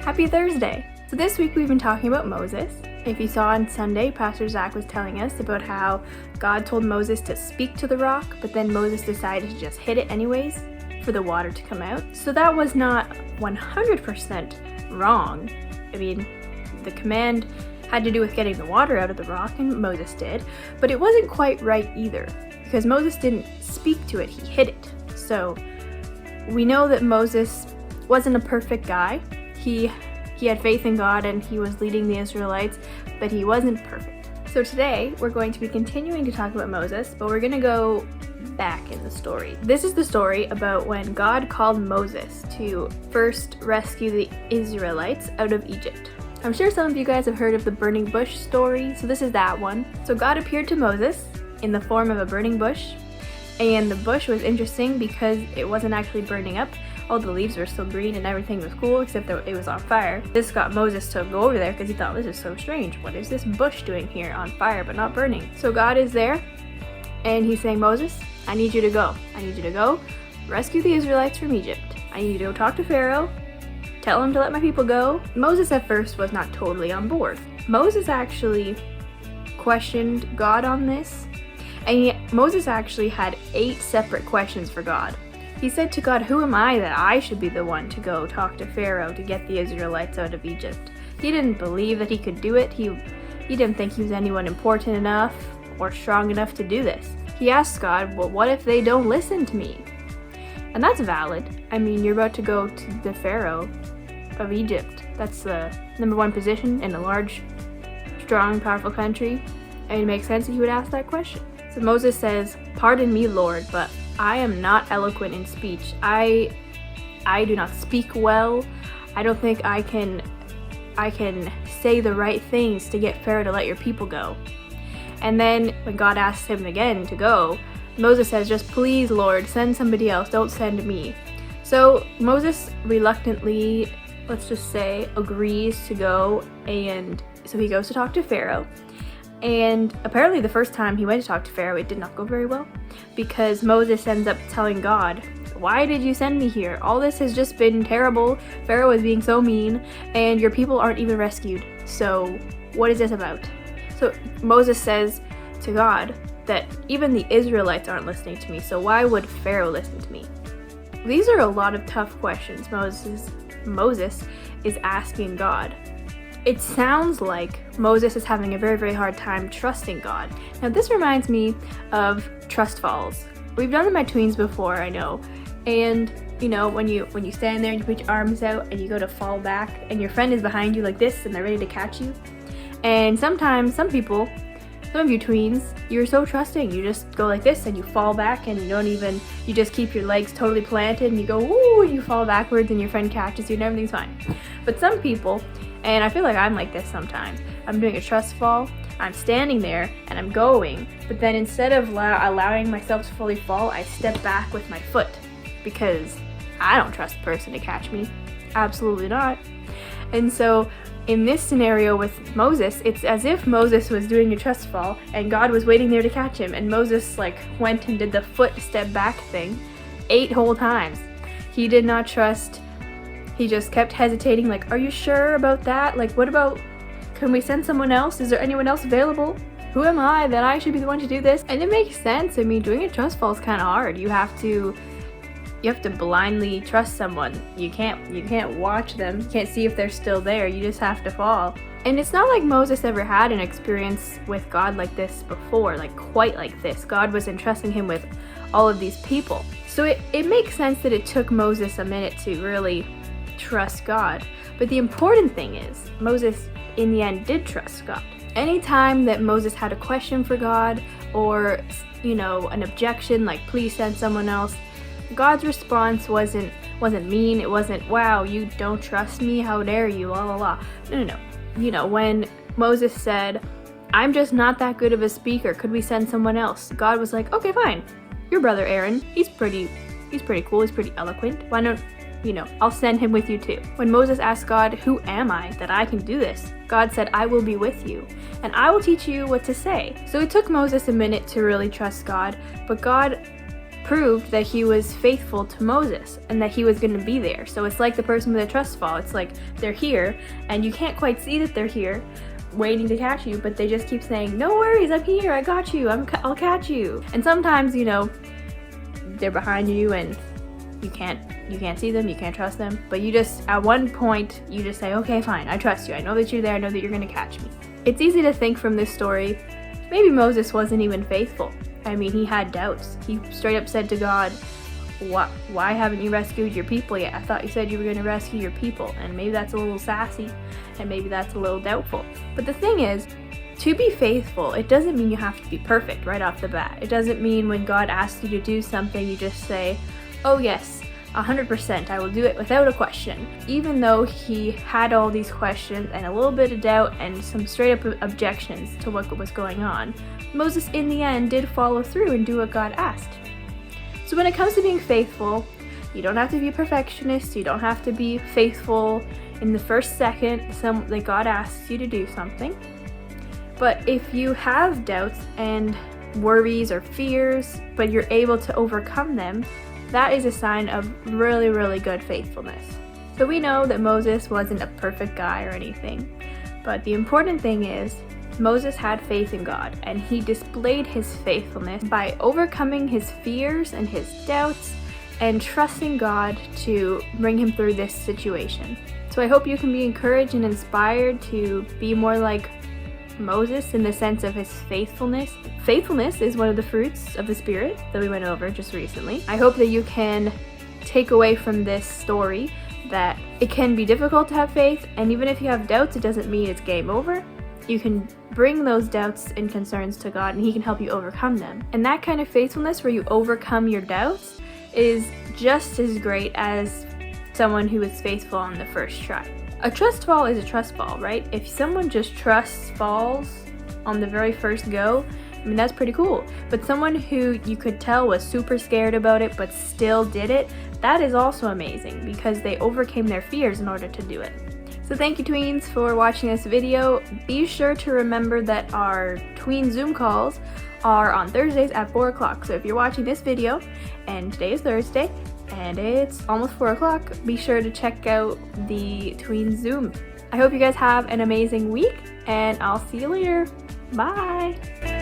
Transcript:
Happy Thursday! So this week we've been talking about Moses. If you saw on Sunday, Pastor Zach was telling us about how God told Moses to speak to the rock, but then Moses decided to just hit it anyways for the water to come out. So that was not 100% wrong. I mean, the command had to do with getting the water out of the rock, and Moses did, but it wasn't quite right either, because Moses didn't speak to it, he hit it. So we know that Moses wasn't a perfect guy. He had faith in God and he was leading the Israelites, but he wasn't perfect. So today we're going to be continuing to talk about Moses, but we're going to go back in the story. This is the story about when God called Moses to first rescue the Israelites out of Egypt. I'm sure some of you guys have heard of the burning bush story, so this is that one. So God appeared to Moses in the form of a burning bush, and the bush was interesting because it wasn't actually burning up. All the leaves were still green and everything was cool, except that it was on fire. This got Moses to go over there because he thought, this is so strange. What is this bush doing here on fire but not burning? So God is there and he's saying, Moses, I need you to go. I need you to go rescue the Israelites from Egypt. I need you to go talk to Pharaoh, tell him to let my people go. Moses at first was not totally on board. Moses actually questioned God on this, and Moses actually had 8 separate questions for God. He said to God, who am I that I should be the one to go talk to Pharaoh to get the Israelites out of Egypt? He didn't believe that he could do it. He didn't think he was anyone important enough or strong enough to do this. He asked God, well, what if they don't listen to me? And that's valid. I mean, you're about to go to the Pharaoh of Egypt. That's the #1 position in a large, strong, powerful country. And it makes sense that he would ask that question. So Moses says, pardon me, Lord, but I am not eloquent in speech. I do not speak well. I don't think I can say the right things to get Pharaoh to let your people go. And then when God asks him again to go, Moses says, just please, Lord, send somebody else. Don't send me. So Moses reluctantly, let's just say, agrees to go, and so he goes to talk to Pharaoh. And apparently the first time he went to talk to Pharaoh, it did not go very well, because Moses ends up telling God, why did you send me here? All this has just been terrible. Pharaoh is being so mean, and your people aren't even rescued. So what is this about? So Moses says to God that even the Israelites aren't listening to me, so why would Pharaoh listen to me? These are a lot of tough questions Moses is asking God. It sounds like Moses is having a very, very hard time trusting God. Now this reminds me of trust falls. We've done them at Tweens before, I know. And you know, when you stand there and you put your arms out and you go to fall back and your friend is behind you like this and they're ready to catch you. And sometimes some of you tweens, you're so trusting. You just go like this and you fall back and you just keep your legs totally planted and you go, woo, and you fall backwards and your friend catches you and everything's fine. But some people, and I feel like I'm like this sometimes. I'm doing a trust fall, I'm standing there and I'm going, but then instead of allowing myself to fully fall, I step back with my foot because I don't trust the person to catch me. Absolutely not. And so in this scenario with Moses, it's as if Moses was doing a trust fall and God was waiting there to catch him, and Moses went and did the foot step back thing 8 whole times. He did not trust. He just kept hesitating, are you sure about that? What about, can we send someone else? Is there anyone else available? Who am I that I should be the one to do this? And it makes sense. I mean, doing a trust fall is kind of hard. You have to blindly trust someone. You can't watch them. You can't see if they're still there. You just have to fall. And it's not like Moses ever had an experience with God like this before, quite like this. God was entrusting him with all of these people. So it makes sense that it took Moses a minute to really trust God. But the important thing is, Moses in the end did trust God. Anytime that Moses had a question for God or, an objection, please send someone else, God's response wasn't mean. It wasn't, wow, you don't trust me, how dare you, la la la. No. When Moses said, I'm just not that good of a speaker, could we send someone else? God was like, okay, fine. Your brother Aaron, he's pretty cool, he's pretty eloquent. Why don't I'll send him with you too. When Moses asked God, who am I that I can do this? God said, I will be with you, and I will teach you what to say. So it took Moses a minute to really trust God, but God proved that he was faithful to Moses and that he was going to be there. So it's like the person with a trust fall. It's like they're here and you can't quite see that they're here waiting to catch you, but they just keep saying, no worries, I'm here, I got you, I'll catch you. And sometimes, you know, they're behind you and you can't see them, you can't trust them, but you just, at one point, you just say, okay, fine, I trust you, I know that you're there, I know that you're gonna catch me. It's easy to think from this story, maybe Moses wasn't even faithful. I mean, he had doubts. He straight up said to God, why haven't you rescued your people yet? I thought you said you were going to rescue your people. And maybe that's a little sassy, and maybe that's a little doubtful. But the thing is, to be faithful, it doesn't mean you have to be perfect right off the bat. It doesn't mean when God asks you to do something, you just say, oh yes, 100%, I will do it without a question. Even though he had all these questions and a little bit of doubt and some straight up objections to what was going on, Moses in the end did follow through and do what God asked. So when it comes to being faithful, you don't have to be a perfectionist, you don't have to be faithful in the first second that God asks you to do something. But if you have doubts and worries or fears, but you're able to overcome them, that is a sign of really, really good faithfulness. So we know that Moses wasn't a perfect guy or anything, but the important thing is Moses had faith in God, and he displayed his faithfulness by overcoming his fears and his doubts and trusting God to bring him through this situation. So I hope you can be encouraged and inspired to be more like Moses in the sense of his faithfulness. Faithfulness is one of the fruits of the Spirit that we went over just recently. I hope that you can take away from this story that it can be difficult to have faith, and even if you have doubts, it doesn't mean it's game over. You can bring those doubts and concerns to God, and he can help you overcome them. And that kind of faithfulness where you overcome your doubts is just as great as someone who is faithful on the first try. A trust fall is a trust fall, right? If someone just falls on the very first go, I mean, that's pretty cool. But someone who you could tell was super scared about it but still did it, that is also amazing because they overcame their fears in order to do it. So thank you, tweens, for watching this video. Be sure to remember that our tween Zoom calls are on Thursdays at 4 o'clock. So if you're watching this video, and today is Thursday, and it's almost 4 o'clock, be sure to check out the tween Zoom. I hope you guys have an amazing week, and I'll see you later. Bye!